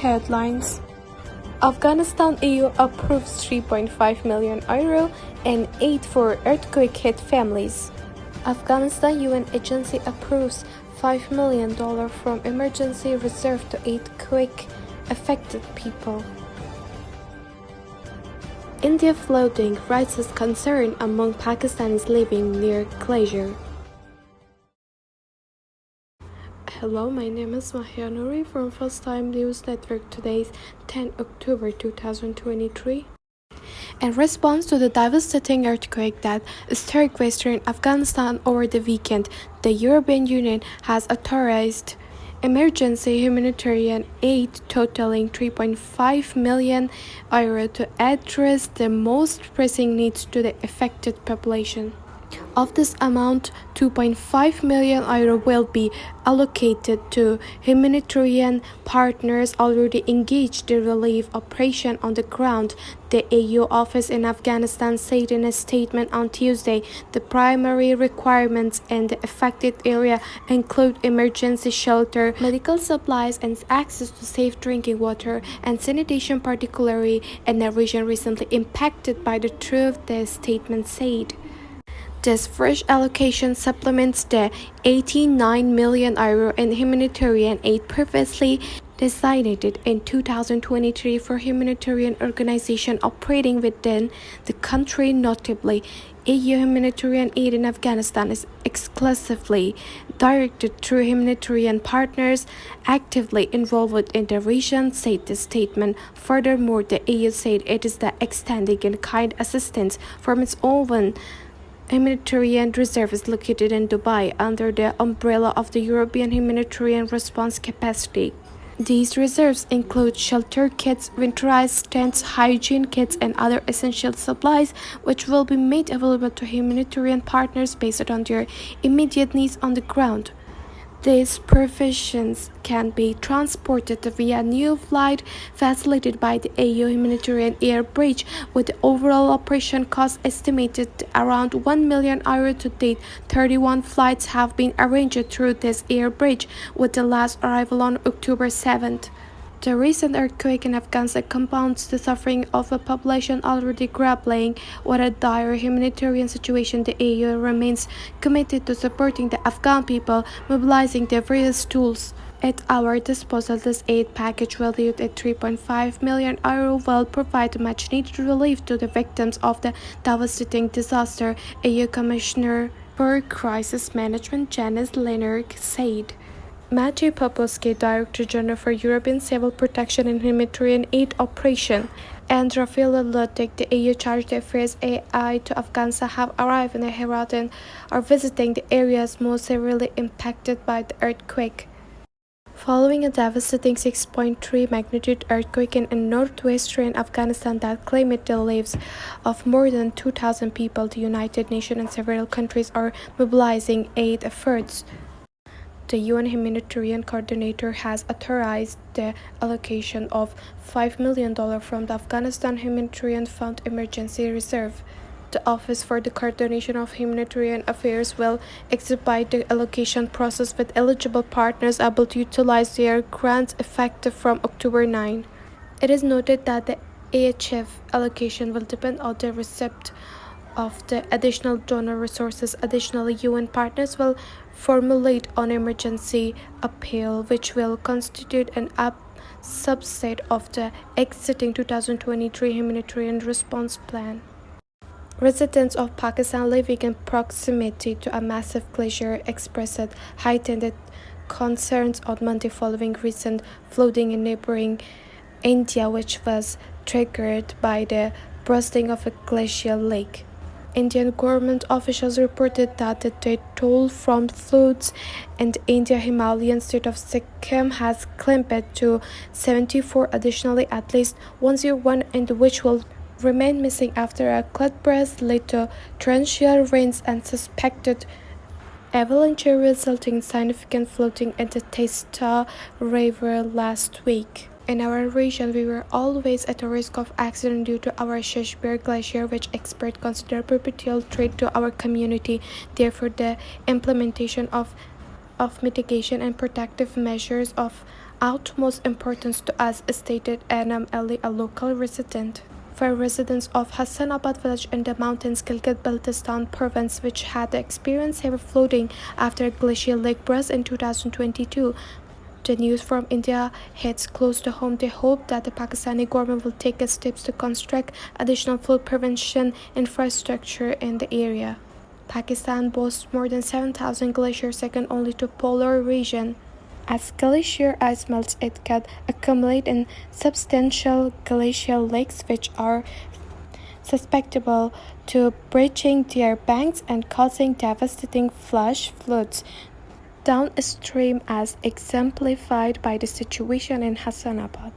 headlines. Afghanistan EU approves €3.5 million in aid for earthquake-hit families. Afghanistan UN agency approves $5 million from emergency reserve to aid quake-affected people. India flooding raises concern among Pakistanis living near glacier. Hello, my name is Mahya Noori from First Time News Network. Today's 10 October 2023. In response to the devastating earthquake that struck western Afghanistan over the weekend, the European Union has authorized emergency humanitarian aid totaling €3.5 million to address the most pressing needs to the affected population. Of this amount, €2.5 million will be allocated to humanitarian partners already engaged in relief operation on the ground, the AU office in Afghanistan said in a statement on Tuesday. The primary requirements in the affected area include emergency shelter, medical supplies, and access to safe drinking water and sanitation, particularly in a region recently impacted by the drought, the statement said. This fresh allocation supplements the €89 million in humanitarian aid previously designated in 2023 for humanitarian organizations operating within the country. Notably, EU humanitarian aid in Afghanistan is exclusively directed through humanitarian partners actively involved in the region, said the statement. Furthermore, the EU said it is extending in-kind assistance from its own humanitarian reserve is located in Dubai under the umbrella of the European Humanitarian Response Capacity. These reserves include shelter kits, winterized tents, hygiene kits, and other essential supplies, which will be made available to humanitarian partners based on their immediate needs on the ground. These provisions can be transported via new flight facilitated by the AU humanitarian air bridge, with the overall operation cost estimated around €1 million to date. 31 flights have been arranged through this air bridge, with the last arrival on October 7th. The recent earthquake in Afghanistan compounds the suffering of a population already grappling with a dire humanitarian situation. The EU remains committed to supporting the Afghan people, mobilizing their various tools at our disposal. This aid package, valued at €3.5 million, will provide much-needed relief to the victims of the devastating disaster, EU Commissioner for Crisis Management Janice Leonard said. Matthew Popovsky, Director General for European Civil Protection and Humanitarian Aid Operation, and Rafael Ludwig, the EU Chargé d'Affaires AI to Afghanistan, have arrived in Herat and are visiting the areas most severely impacted by the earthquake. Following a devastating 6.3 magnitude earthquake in northwestern Afghanistan that claimed the lives of more than 2,000 people, the United Nations and several countries are mobilizing aid efforts. The UN Humanitarian Coordinator has authorized the allocation of $5 million from the Afghanistan Humanitarian Fund Emergency Reserve. The Office for the Coordination of Humanitarian Affairs will expedite the allocation process, with eligible partners able to utilize their grants effective from October 9. It is noted that the AHF allocation will depend on the receipt of the additional donor resources. Additionally, UN partners will formulate an emergency appeal, which will constitute an subset of the existing 2023 humanitarian response plan. Residents of Pakistan living in proximity to a massive glacier expressed heightened concerns on Monday following recent flooding in neighboring India, which was triggered by the bursting of a glacial lake. Indian government officials reported that the death toll from floods in the Indian Himalayan state of Sikkim has climbed to 74. Additionally, at least 101 individuals remain missing after a cloudburst led to torrential rains and suspected avalanche, resulting in significant flooding in the Teesta River last week. In our region, we were always at a risk of accident due to our Shashbir Glacier, which experts consider a perpetual threat to our community. Therefore, the implementation of mitigation and protective measures utmost importance to us, stated Anam Ali, a local resident. For residents of Hassanabad village in the mountains, Gilgit-Baltistan province, which had experienced heavy flooding after a glacial lake burst in 2022, the news from India hits close to home. They hope that the Pakistani government will take steps to construct additional flood prevention infrastructure in the area. Pakistan boasts more than 7,000 glaciers, second only to polar region. As glacier ice melts, it can accumulate in substantial glacial lakes, which are susceptible to breaching their banks and causing devastating flash floods downstream, as exemplified by the situation in Hassanabad.